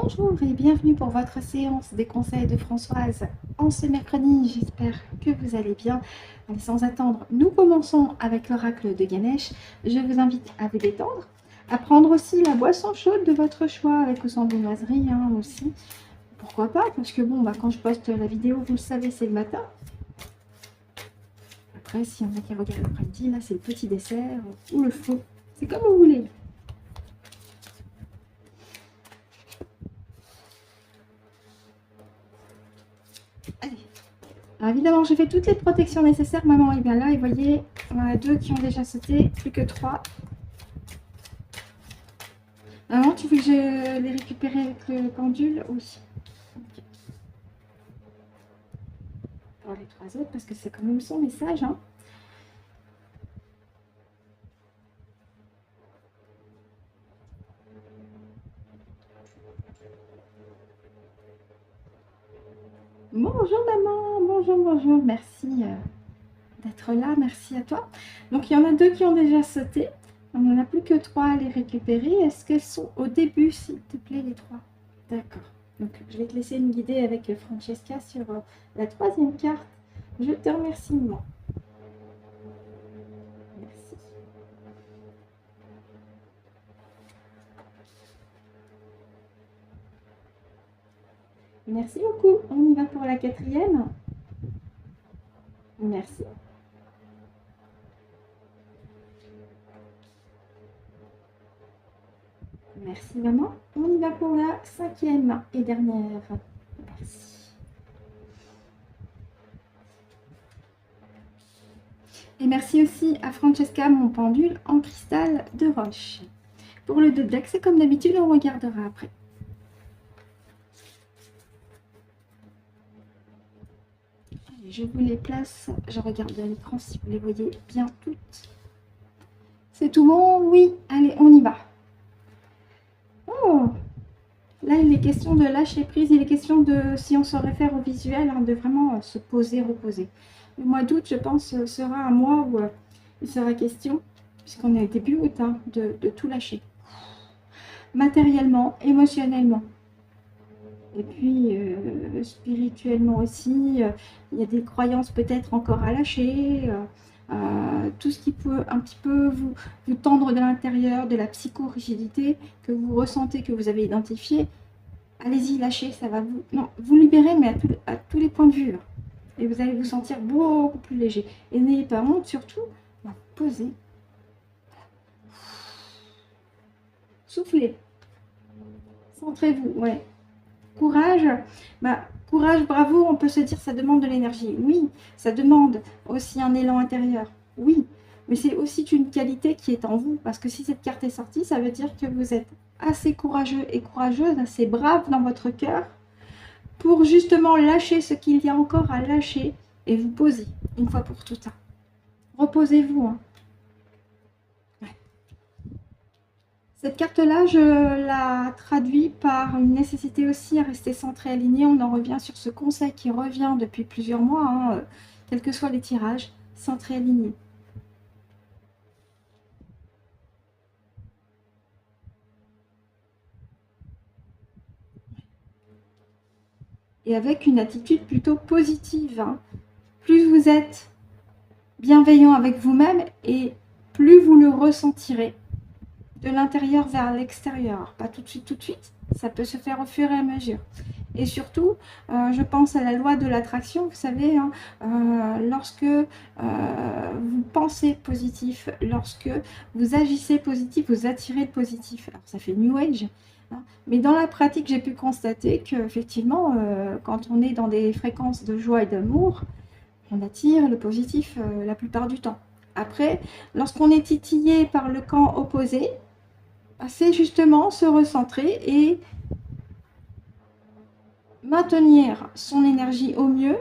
Bonjour et bienvenue pour votre séance des conseils de Françoise en ce mercredi. J'espère que vous allez bien. Allez, sans attendre, nous commençons avec l'oracle de Ganesh. Je vous invite à vous détendre, à prendre aussi la boisson chaude de votre choix avec ou sans viennoiserie aussi. Pourquoi pas? Parce que bon, quand je poste la vidéo, vous le savez, c'est le matin. Après, s'il y en a qui regardent l'après-midi, là, c'est le petit dessert ou le feu. C'est comme vous voulez. Allez. Alors évidemment, j'ai fait toutes les protections nécessaires. Maman est bien là. Et vous voyez, on en a 2 qui ont déjà sauté, plus que 3. Maman, tu veux que je les récupère avec le pendule? Oui. Okay. Pour les 3 autres, parce que c'est quand même son message. Bonjour maman, bonjour, bonjour. Merci d'être là, merci à toi. Donc il y en a 2 qui ont déjà sauté. On n'en a plus que 3 à les récupérer. Est-ce qu'elles sont au début, s'il te plaît, les 3? D'accord. Donc je vais te laisser me guider avec Francesca sur la 3e carte. Je te remercie, maman. Merci. Merci beaucoup. On y va pour la 4e. Merci. Merci maman. On y va pour la 5e et dernière. Merci. Et merci aussi à Francesca, mon pendule en cristal de roche. Pour le 2 de deck, c'est comme d'habitude, on regardera après. Allez, je vous les place. Je regarde bien l'écran si vous les voyez bien toutes. C'est tout bon? Oui. Allez, on y va. Oh! Là, il est question de lâcher prise. Il est question de, si on se réfère au visuel, de vraiment se poser, reposer. Le mois d'août, je pense, sera un mois où il sera question, puisqu'on est début août, de tout lâcher. Matériellement, émotionnellement. Et puis, spirituellement aussi, il y a des croyances peut-être encore à lâcher. Tout ce qui peut un petit peu vous tendre de l'intérieur, de la psychorigidité que vous ressentez, que vous avez identifié. Allez-y, lâchez, ça va vous libérer, mais à tous les points de vue. Et vous allez vous sentir beaucoup plus léger. Et n'ayez pas honte, surtout, posez. Soufflez. Centrez-vous, ouais. Courage, courage, bravo, on peut se dire ça demande de l'énergie. Oui, ça demande aussi un élan intérieur. Oui, mais c'est aussi une qualité qui est en vous. Parce que si cette carte est sortie, ça veut dire que vous êtes assez courageux et courageuse, assez brave dans votre cœur pour justement lâcher ce qu'il y a encore à lâcher et vous poser une fois pour toutes. Reposez-vous. Cette carte-là, je la traduis par une nécessité aussi à rester centré, aligné. On en revient sur ce conseil qui revient depuis plusieurs mois, quels que soient les tirages, centré, aligné. Et avec une attitude plutôt positive. Plus vous êtes bienveillant avec vous-même et plus vous le ressentirez de l'intérieur vers l'extérieur. Pas tout de suite, ça peut se faire au fur et à mesure. Et surtout, je pense à la loi de l'attraction, vous savez, lorsque vous pensez positif, lorsque vous agissez positif, vous attirez le positif. Alors ça fait New Age, mais dans la pratique, j'ai pu constater qu'effectivement, quand on est dans des fréquences de joie et d'amour, on attire le positif la plupart du temps. Après, lorsqu'on est titillé par le camp opposé, c'est justement se recentrer et maintenir son énergie au mieux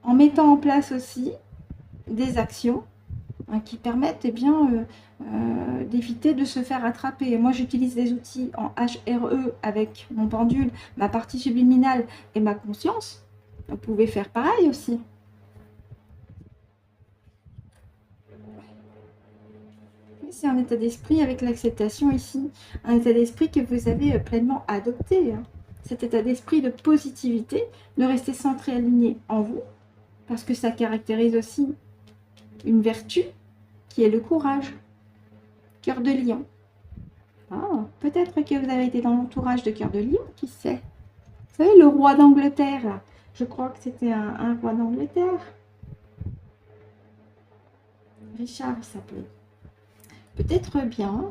en mettant en place aussi des actions qui permettent d'éviter de se faire attraper. Moi, j'utilise des outils en HRE avec mon pendule, ma partie subliminale et ma conscience. Vous pouvez faire pareil aussi. C'est un état d'esprit avec l'acceptation ici. Un état d'esprit que vous avez pleinement adopté. Hein. Cet état d'esprit de positivité, de rester centré, aligné en vous. Parce que ça caractérise aussi une vertu qui est le courage. Cœur de lion. Ah, peut-être que vous avez été dans l'entourage de Cœur de lion, qui sait. Vous savez, le roi d'Angleterre, là. Je crois que c'était un roi d'Angleterre. Richard, il s'appelait. Peut-être bien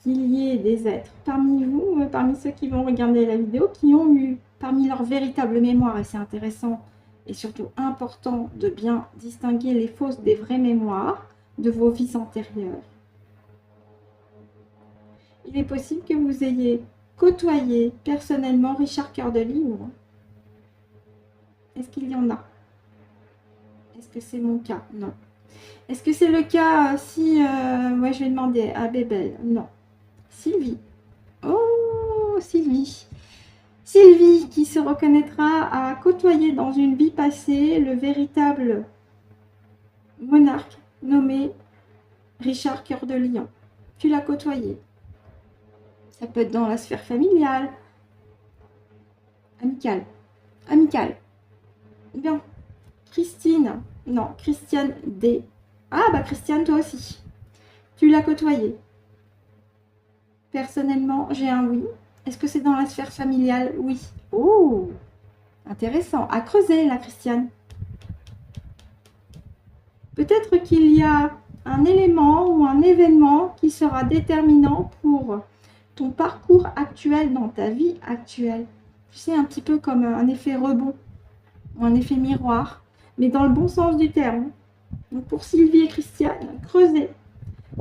qu'il y ait des êtres parmi vous, parmi ceux qui vont regarder la vidéo, qui ont eu parmi leur véritable mémoire, et c'est intéressant et surtout important de bien distinguer les fausses des vraies mémoires de vos vies antérieures. Il est possible que vous ayez côtoyé personnellement Richard Cœur de Lion. Est-ce qu'il y en a? Est-ce que c'est mon cas? Non. Est-ce que c'est le cas si... moi, je vais demander à Bébel. Non. Sylvie. Oh, Sylvie. Sylvie qui se reconnaîtra à côtoyer dans une vie passée le véritable monarque nommé Richard Cœur de Lion. Tu l'as côtoyé. Ça peut être dans la sphère familiale. Amicale. Amicale. Bien. Christine. Non, Christiane D. Ah, bah Christiane, toi aussi. Tu l'as côtoyé. Personnellement, j'ai un oui. Est-ce que c'est dans la sphère familiale? Oui. Oh, intéressant. À creuser, la Christiane. Peut-être qu'il y a un élément ou un événement qui sera déterminant pour ton parcours actuel dans ta vie actuelle. Tu sais, un petit peu comme un effet rebond ou un effet miroir, mais dans le bon sens du terme. Donc pour Sylvie et Christiane, creusez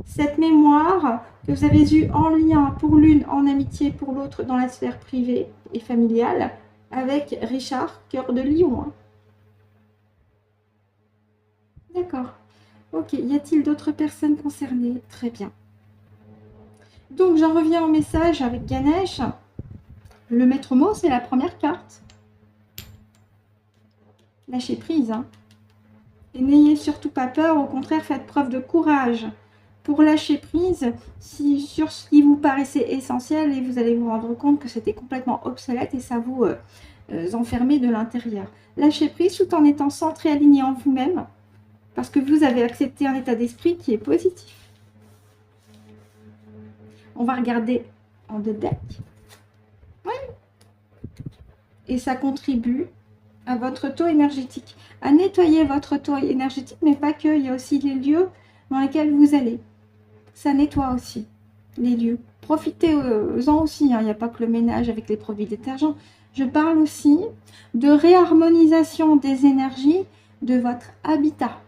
cette mémoire que vous avez eue en lien pour l'une, en amitié pour l'autre dans la sphère privée et familiale avec Richard Cœur de Lion. D'accord. Ok, y a-t-il d'autres personnes concernées? Très bien. Donc j'en reviens au message avec Ganesh. Le maître mot, c'est la première carte. Lâchez prise. Hein. Et n'ayez surtout pas peur, au contraire, faites preuve de courage pour lâcher prise sur ce qui vous paraissait essentiel et vous allez vous rendre compte que c'était complètement obsolète et ça vous enfermer de l'intérieur. Lâchez prise tout en étant centré, aligné en vous-même parce que vous avez accepté un état d'esprit qui est positif. On va regarder en deux decks. Oui. Et ça contribue à votre taux énergétique, à nettoyer votre taux énergétique, mais pas que, il y a aussi les lieux dans lesquels vous allez. Ça nettoie aussi les lieux. Profitez-en aussi, hein. Il n'y a pas que le ménage avec les produits détergents. Je parle aussi de réharmonisation des énergies de votre habitat.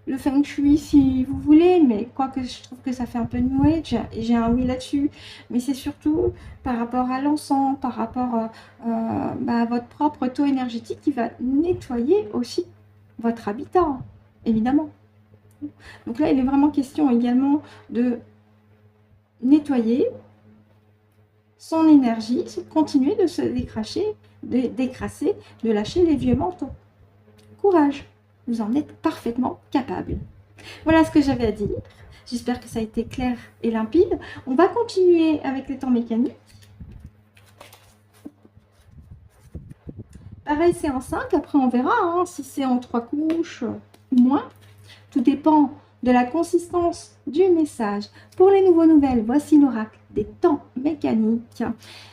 Le feng shui si vous voulez, mais quoique je trouve que ça fait un peu new age, et j'ai un oui là-dessus, mais c'est surtout par rapport à l'encens, par rapport à votre propre taux énergétique qui va nettoyer aussi votre habitat, évidemment. Donc là, il est vraiment question également de nettoyer son énergie, continuer de se décrasser, de lâcher les vieux manteaux. Courage! Vous en êtes parfaitement capable. Voilà ce que j'avais à dire. J'espère que ça a été clair et limpide. On va continuer avec les temps mécaniques. Pareil, c'est en 5. Après, on verra hein, si c'est en 3 couches ou moins. Tout dépend de la consistance du message. Pour les nouveaux nouvelles, voici l'oracle des temps mécaniques.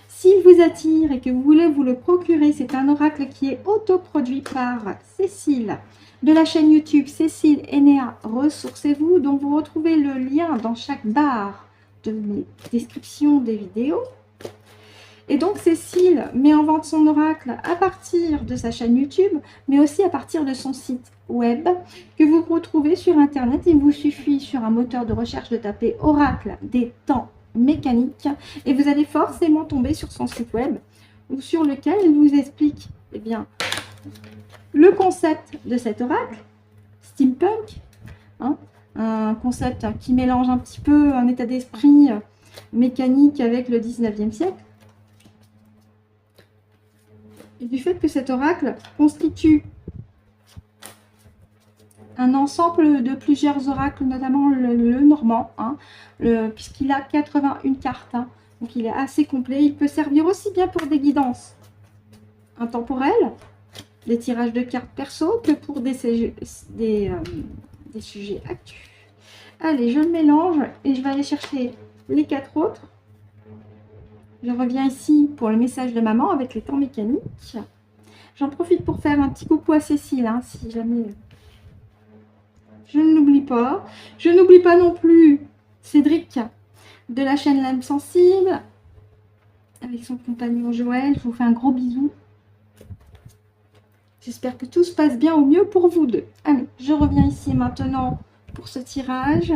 S'il vous attire et que vous voulez vous le procurer, c'est un oracle qui est autoproduit par Cécile de la chaîne YouTube Cécile Enea Ressourcez-vous, dont vous retrouvez le lien dans chaque barre de mes descriptions des vidéos. Et donc Cécile met en vente son oracle à partir de sa chaîne YouTube, mais aussi à partir de son site web que vous retrouvez sur Internet. Il vous suffit sur un moteur de recherche de taper oracle des temps mécaniques et vous allez forcément tomber sur son site web ou sur lequel il vous explique eh bien, le concept de cet oracle, steampunk, hein, un concept qui mélange un petit peu un état d'esprit mécanique avec le 19e siècle. Et du fait que cet oracle constitue un ensemble de plusieurs oracles, notamment le normand, hein, puisqu'il a 81 cartes. Hein, donc il est assez complet. Il peut servir aussi bien pour des guidances intemporelles, des tirages de cartes perso, que pour des sujets actus. Allez, je le mélange et je vais aller chercher les 4 autres. Je reviens ici pour le message de maman avec les temps mécaniques. J'en profite pour faire un petit coucou à Cécile, hein, si jamais je ne l'oublie pas. Je n'oublie pas non plus Cédric de la chaîne L'âme sensible avec son compagnon Joël. Je vous fais un gros bisou. J'espère que tout se passe bien au mieux pour vous deux. Allez, je reviens ici maintenant pour ce tirage.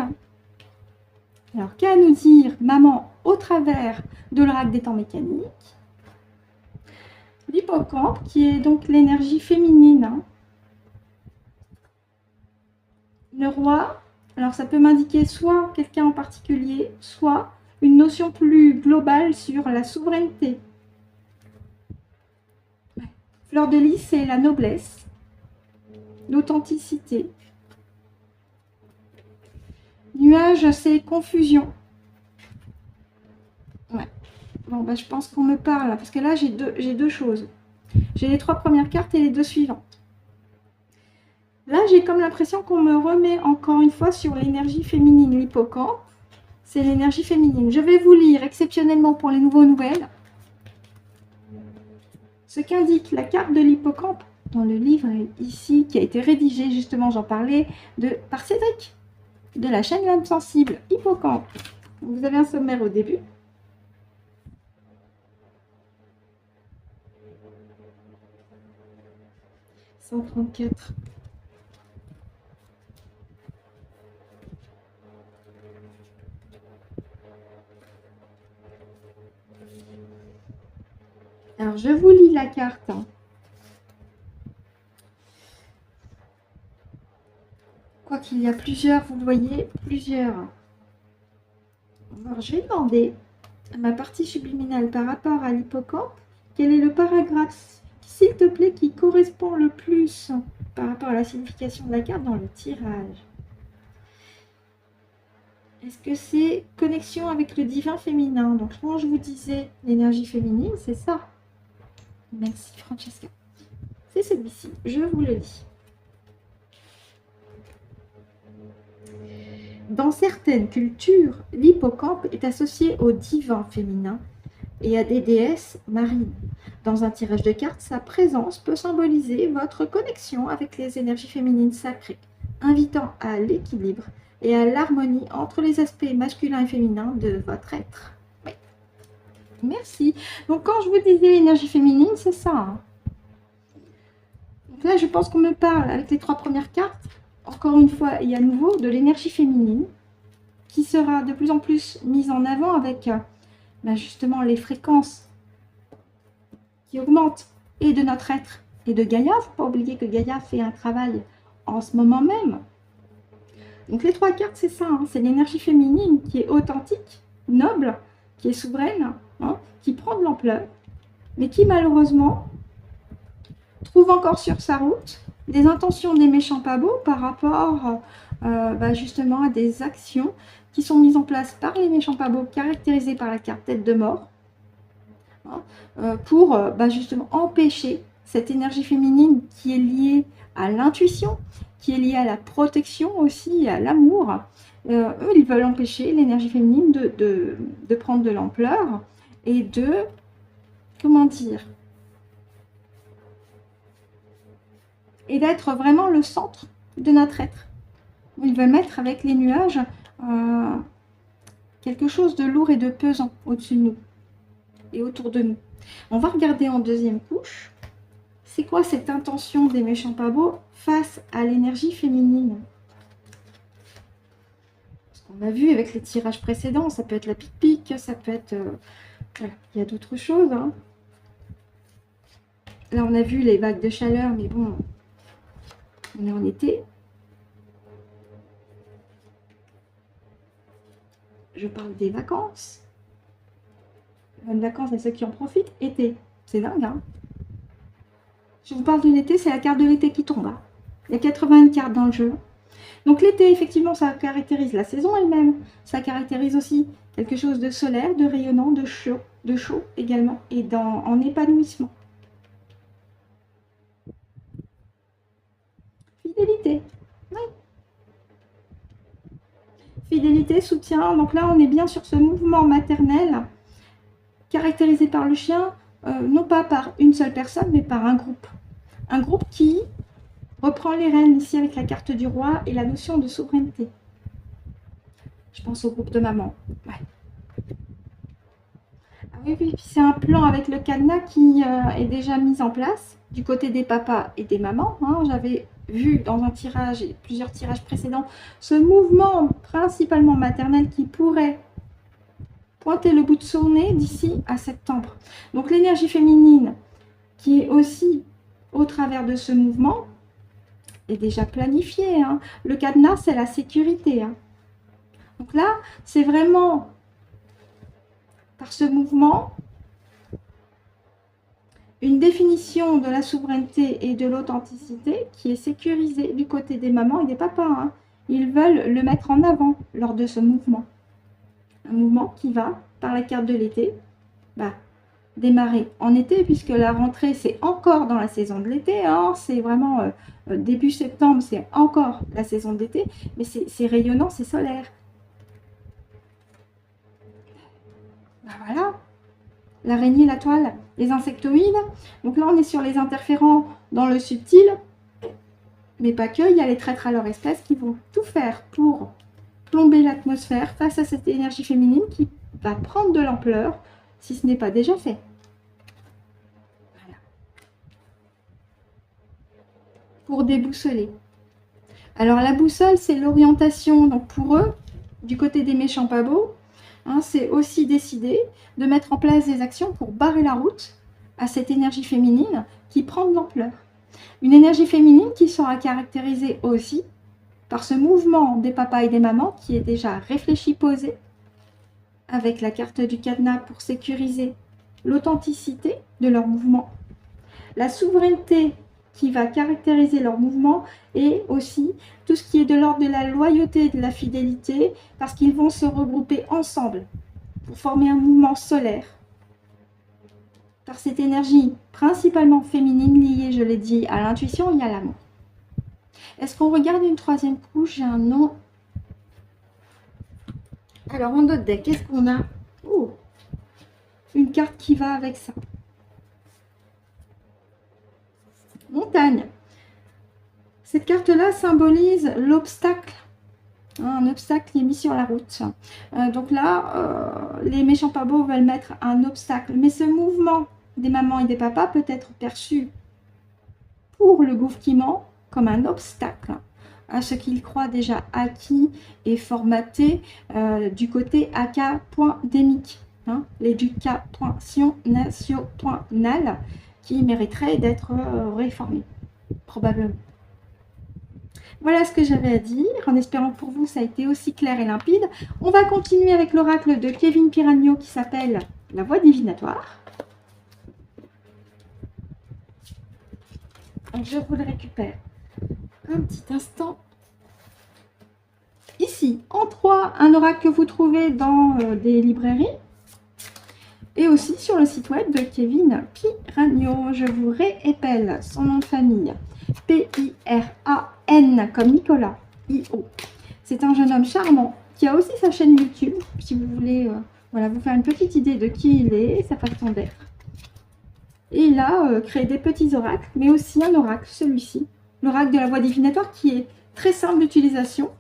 Alors, qu'a à nous dire maman au travers de l'oracle des temps mécaniques? L'hippocampe, qui est donc l'énergie féminine. Hein. Le roi, alors ça peut m'indiquer soit quelqu'un en particulier, soit une notion plus globale sur la souveraineté. Fleur de lys, c'est la noblesse, l'authenticité. Nuage, c'est confusion. Ouais. Bon, bah, je pense qu'on me parle, parce que là, j'ai deux choses. J'ai les 3 premières cartes et les 2 suivantes. Là, j'ai comme l'impression qu'on me remet encore une fois sur l'énergie féminine. L'hippocampe, c'est l'énergie féminine. Je vais vous lire exceptionnellement pour les nouveaux nouvelles ce qu'indique la carte de l'hippocampe dans le livre ici, qui a été rédigé, justement, j'en parlais, par Cédric, de la chaîne L'âme sensible, hippocampe. Vous avez un sommaire au début. « 134. Alors, je vous lis la carte. Quoi qu'il y a plusieurs, vous le voyez, plusieurs. Alors, je vais demander à ma partie subliminale par rapport à l'hippocampe, quel est le paragraphe, s'il te plaît, qui correspond le plus par rapport à la signification de la carte dans le tirage. Est-ce que c'est connexion avec le divin féminin? Donc, quand je vous disais l'énergie féminine, c'est ça. Merci, Francesca. C'est celui-ci. Je vous le lis. Dans certaines cultures, l'hippocampe est associé au divin féminin et à des déesses marines. Dans un tirage de cartes, sa présence peut symboliser votre connexion avec les énergies féminines sacrées, invitant à l'équilibre et à l'harmonie entre les aspects masculins et féminins de votre être. Oui. Merci. Donc, quand je vous disais énergie féminine, c'est ça. Hein. Donc là, je pense qu'on me parle avec les 3 premières cartes, encore une fois et à nouveau, de l'énergie féminine qui sera de plus en plus mise en avant avec justement les fréquences qui augmentent et de notre être et de Gaïa. Il ne faut pas oublier que Gaïa fait un travail en ce moment même. Donc les 3 cartes, c'est ça, hein, c'est l'énergie féminine qui est authentique, noble, qui est souveraine, hein, qui prend de l'ampleur, mais qui malheureusement trouve encore sur sa route des intentions des méchants pas beaux par rapport justement à des actions qui sont mises en place par les méchants pas beaux, caractérisées par la carte tête de mort, hein, pour justement empêcher cette énergie féminine qui est liée à l'intuition, qui est liée à la protection aussi, à l'amour. Eux, ils veulent empêcher l'énergie féminine de prendre de l'ampleur et de, comment dire, et d'être vraiment le centre de notre être. Ils veulent mettre avec les nuages quelque chose de lourd et de pesant au-dessus de nous et autour de nous. On va regarder en deuxième couche. C'est quoi cette intention des méchants pas beaux face à l'énergie féminine? Parce qu'on a vu avec les tirages précédents, ça peut être la pique-pique, ça peut être... voilà, il y a d'autres choses. Hein. Là, on a vu les vagues de chaleur, mais bon, on est en été. Je parle des vacances. Bonnes vacances à ceux qui en profitent. Été, c'est dingue, hein. Je vous parle d'une été, c'est la carte de l'été qui tombe. Hein. Il y a 80 cartes dans le jeu. Donc l'été, effectivement, ça caractérise la saison elle-même. Ça caractérise aussi quelque chose de solaire, de rayonnant, de chaud également, et en épanouissement. Fidélité. Oui. Fidélité, soutien. Donc là, on est bien sur ce mouvement maternel caractérisé par le chien, non pas par une seule personne, mais par un groupe. Un groupe qui reprend les rênes ici avec la carte du roi et la notion de souveraineté. Je pense au groupe de maman. Ouais. Ah oui, oui, c'est un plan avec le cadenas qui est déjà mis en place du côté des papas et des mamans. Hein. J'avais vu dans un tirage et plusieurs tirages précédents ce mouvement principalement maternel qui pourrait pointer le bout de son nez d'ici à septembre. Donc l'énergie féminine qui est aussi au travers de ce mouvement est déjà planifiée. Hein. Le cadenas, c'est la sécurité. Hein. Donc là, c'est vraiment par ce mouvement une définition de la souveraineté et de l'authenticité qui est sécurisée du côté des mamans et des papas. Hein. Ils veulent le mettre en avant lors de ce mouvement. Un mouvement qui va, par la carte de l'été, démarrer en été, puisque la rentrée, c'est encore dans la saison de l'été. Hein. C'est vraiment début septembre, c'est encore la saison de l'été, mais c'est rayonnant, c'est solaire. Voilà. L'araignée, la toile, les insectoïdes. Donc là, on est sur les interférents dans le subtil, mais pas que. Il y a les traîtres à leur espèce qui vont tout faire pour plomber l'atmosphère face à cette énergie féminine qui va prendre de l'ampleur si ce n'est pas déjà fait. Voilà. Pour déboussoler. Alors la boussole, c'est l'orientation. Donc pour eux, du côté des méchants pas beaux, hein, c'est aussi décider de mettre en place des actions pour barrer la route à cette énergie féminine qui prend de l'ampleur. Une énergie féminine qui sera caractérisée aussi par ce mouvement des papas et des mamans qui est déjà réfléchi, posé, avec la carte du cadenas pour sécuriser l'authenticité de leur mouvement, la souveraineté qui va caractériser leur mouvement et aussi tout ce qui est de l'ordre de la loyauté et de la fidélité parce qu'ils vont se regrouper ensemble pour former un mouvement solaire par cette énergie principalement féminine liée, je l'ai dit, à l'intuition et à l'amour. Est-ce qu'on regarde une troisième couche? J'ai un nom. Alors, en d'autres deck, qu'est-ce qu'on a? Oh, une carte qui va avec ça. Montagne. Cette carte-là symbolise l'obstacle. Un obstacle qui est mis sur la route. Donc là, les méchants pas beaux veulent mettre un obstacle. Mais ce mouvement des mamans et des papas peut être perçu pour le gouvernement comme un obstacle à ce qu'ils croient déjà acquis et formaté du côté AK.démique, hein, l'éducation nationale qui mériterait d'être réformée, probablement. Voilà ce que j'avais à dire, en espérant que pour vous ça a été aussi clair et limpide. On va continuer avec l'oracle de Kevin Piragno qui s'appelle La Voie divinatoire. Je vous le récupère un petit instant. Ici, en 3, un oracle que vous trouvez dans des librairies et aussi sur le site web de Kevin Piragno. Je vous réépelle son nom de famille. P-I-R-A-N comme Nicolas, I-O. C'est un jeune homme charmant qui a aussi sa chaîne YouTube, si vous voulez voilà, vous faire une petite idée de qui il est et sa façon d'être. Et il a créé des petits oracles, mais aussi un oracle, celui-ci, l'oracle de la voie divinatoire, qui est très simple d'utilisation,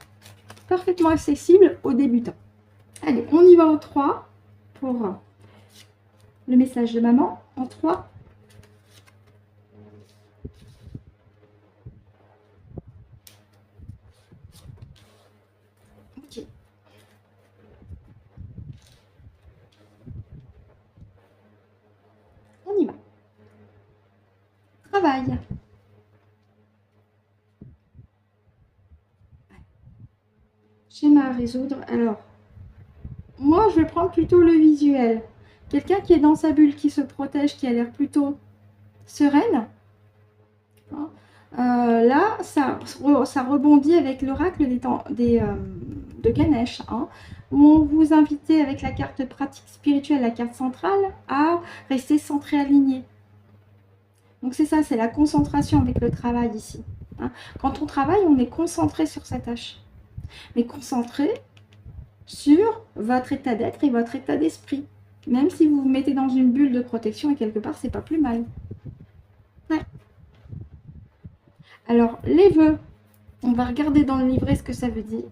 parfaitement accessible aux débutants. Allez, on y va en 3 pour le message de maman. En 3. Ok. On y va. Travail. Schéma à résoudre. Alors, moi, je vais prendre plutôt le visuel. Quelqu'un qui est dans sa bulle, qui se protège, qui a l'air plutôt sereine. Hein. Là, ça rebondit avec l'oracle de Ganesh, hein, où on vous invitait avec la carte pratique spirituelle, la carte centrale, à rester centré, aligné. Donc c'est ça, c'est la concentration avec le travail ici. Hein. Quand on travaille, on est concentré sur sa tâche. Mais concentré sur votre état d'être et votre état d'esprit. Même si vous vous mettez dans une bulle de protection et quelque part, c'est pas plus mal. Ouais. Alors, les vœux, on va regarder dans le livret ce que ça veut dire.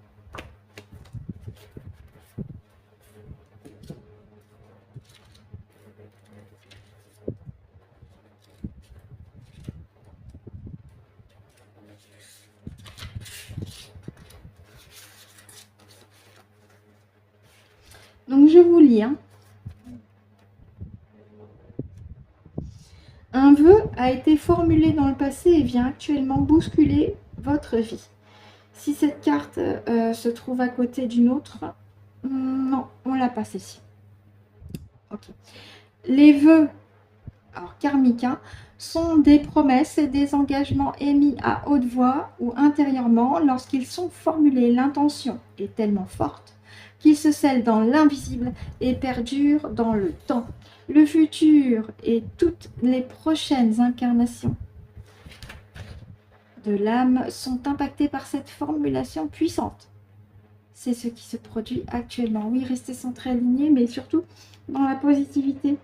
Donc, je vous lis. Hein. Un vœu a été formulé dans le passé et vient actuellement bousculer votre vie. Si cette carte se trouve à côté d'une autre, non, on l'a pas celle-ci. Ok. Les vœux, alors karmiques, hein, sont des promesses et des engagements émis à haute voix ou intérieurement lorsqu'ils sont formulés. L'intention est tellement forte qu'ils se scellent dans l'invisible et perdurent dans le temps. Le futur et toutes les prochaines incarnations de l'âme sont impactés par cette formulation puissante. C'est ce qui se produit actuellement. Oui, restez centré, aligné, mais surtout dans la positivité.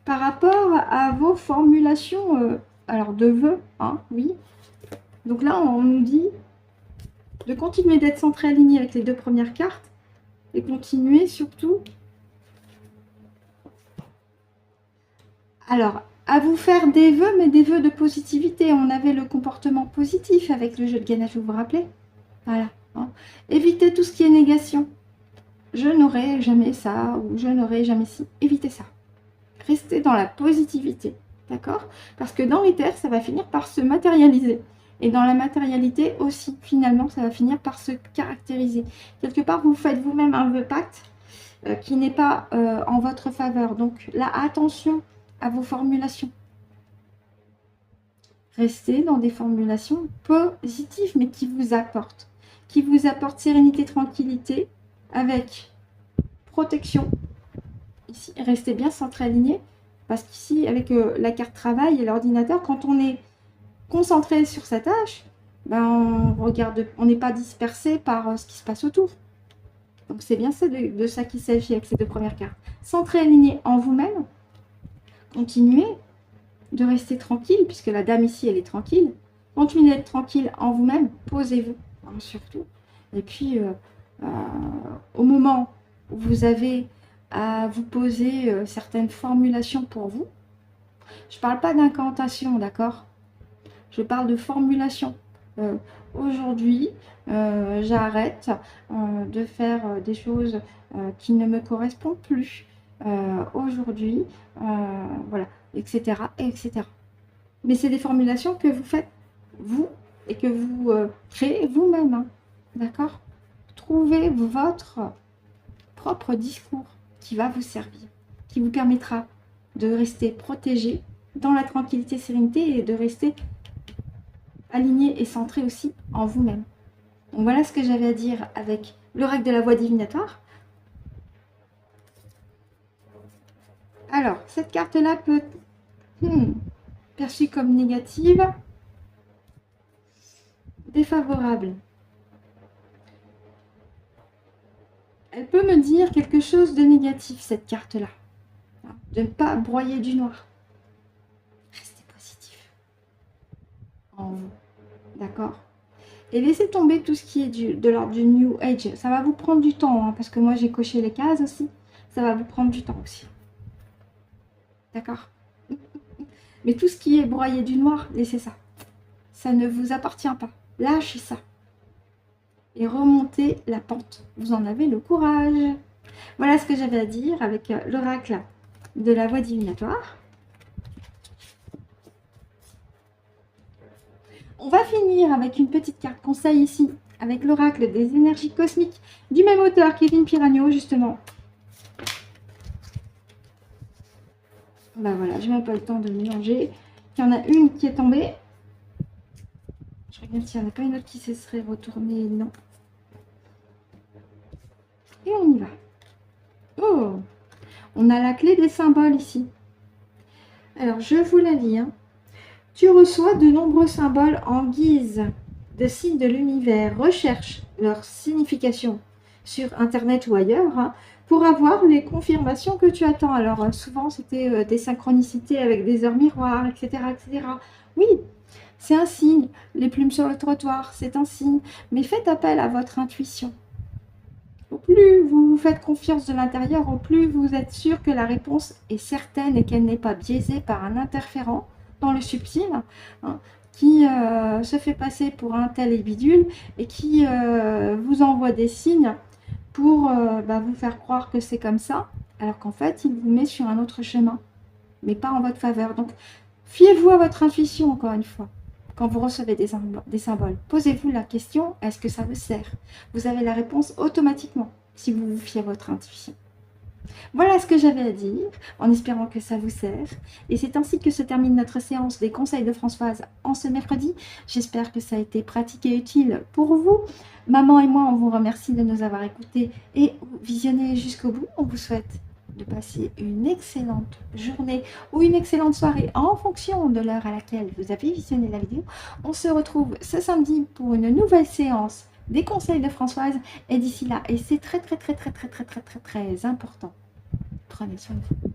Par rapport à vos formulations, alors de vœux, hein, oui. Donc là, on nous dit de continuer d'être centré, aligné avec les deux premières cartes et continuer surtout. Alors, à vous faire des vœux, mais des vœux de positivité. On avait le comportement positif avec le jeu de Ganesh, vous vous rappelez? Voilà. Hein. Évitez tout ce qui est négation. Je n'aurai jamais ça ou je n'aurai jamais ci. Évitez ça. Restez dans la positivité. D'accord? Parce que dans les terres, ça va finir par se matérialiser. Et dans la matérialité aussi, finalement, ça va finir par se caractériser. Quelque part, vous faites vous-même un vœu pacte qui n'est pas en votre faveur. Donc là, attention à vos formulations. Restez dans des formulations positives, mais qui vous apportent. Qui vous apportent sérénité, tranquillité, avec protection. Ici, restez bien centré, aligné. Parce qu'ici, avec la carte travail et l'ordinateur, quand on est concentré sur sa tâche, ben on n'est pas dispersé par ce qui se passe autour. Donc c'est bien ça de ça qu'il s'agit avec ces deux premières cartes. Centré, aligné en vous-même. Continuez de rester tranquille, puisque la dame ici, elle est tranquille. Continuez d'être tranquille en vous-même. Posez-vous, hein, surtout. Et puis, au moment où vous avez à vous poser certaines formulations pour vous, je ne parle pas d'incantation, d'accord? Je parle de formulation. Aujourd'hui, j'arrête de faire des choses qui ne me correspondent plus. Aujourd'hui, voilà, etc., etc. Mais c'est des formulations que vous faites, vous, et que vous créez vous-même, hein, d'accord? Trouvez votre propre discours qui va vous servir, qui vous permettra de rester protégé dans la tranquillité, sérénité et de rester aligné et centré aussi en vous-même. Donc voilà ce que j'avais à dire avec l'oracle de la voie divinatoire. Alors, cette carte-là peut être perçue comme négative, défavorable. Elle peut me dire quelque chose de négatif, cette carte-là. De ne pas broyer du noir. Restez positif en vous. D'accord? Et laissez tomber tout ce qui est de l'ordre du New Age. Ça va vous prendre du temps, hein, parce que moi j'ai coché les cases aussi. Ça va vous prendre du temps aussi. D'accord? Mais tout ce qui est broyé du noir, laissez ça. Ça ne vous appartient pas. Lâchez ça. Et remontez la pente. Vous en avez le courage. Voilà ce que j'avais à dire avec l'oracle de la voie divinatoire. On va finir avec une petite carte conseil ici, avec l'oracle des énergies cosmiques du même auteur, Kevin Piragno, justement. Ben voilà, je n'ai même pas le temps de mélanger. Il y en a une qui est tombée. regarde s'il n'y en a pas une autre qui se serait retournée. Non. Et on y va. Oh, on a la clé des symboles ici. Alors, je vous la lis. Hein. Tu reçois de nombreux symboles en guise de signes de l'univers. Recherche leur signification sur Internet ou ailleurs hein, pour avoir les confirmations que tu attends. Alors, souvent, c'était des synchronicités avec des heures miroirs, etc. etc. Oui, c'est un signe. Les plumes sur le trottoir, c'est un signe. Mais faites appel à votre intuition. Au plus vous vous faites confiance de l'intérieur, au plus vous êtes sûr que la réponse est certaine et qu'elle n'est pas biaisée par un interférent dans le subtil hein, qui se fait passer pour un tel et bidule et qui vous envoie des signes pour vous faire croire que c'est comme ça, alors qu'en fait, il vous met sur un autre chemin, mais pas en votre faveur. Donc, fiez-vous à votre intuition, encore une fois. Quand vous recevez des symboles, posez-vous la question, est-ce que ça vous sert? Vous avez la réponse automatiquement si vous vous fiez à votre intuition. Voilà ce que j'avais à dire, en espérant que ça vous sert. Et c'est ainsi que se termine notre séance des conseils de Françoise en ce mercredi. J'espère que ça a été pratique et utile pour vous. Maman et moi, on vous remercie de nous avoir écoutés et visionné jusqu'au bout. On vous souhaite de passer une excellente journée ou une excellente soirée en fonction de l'heure à laquelle vous avez visionné la vidéo. On se retrouve ce samedi pour une nouvelle séance des conseils de Françoise et d'ici là, et c'est très important, prenez soin de vous.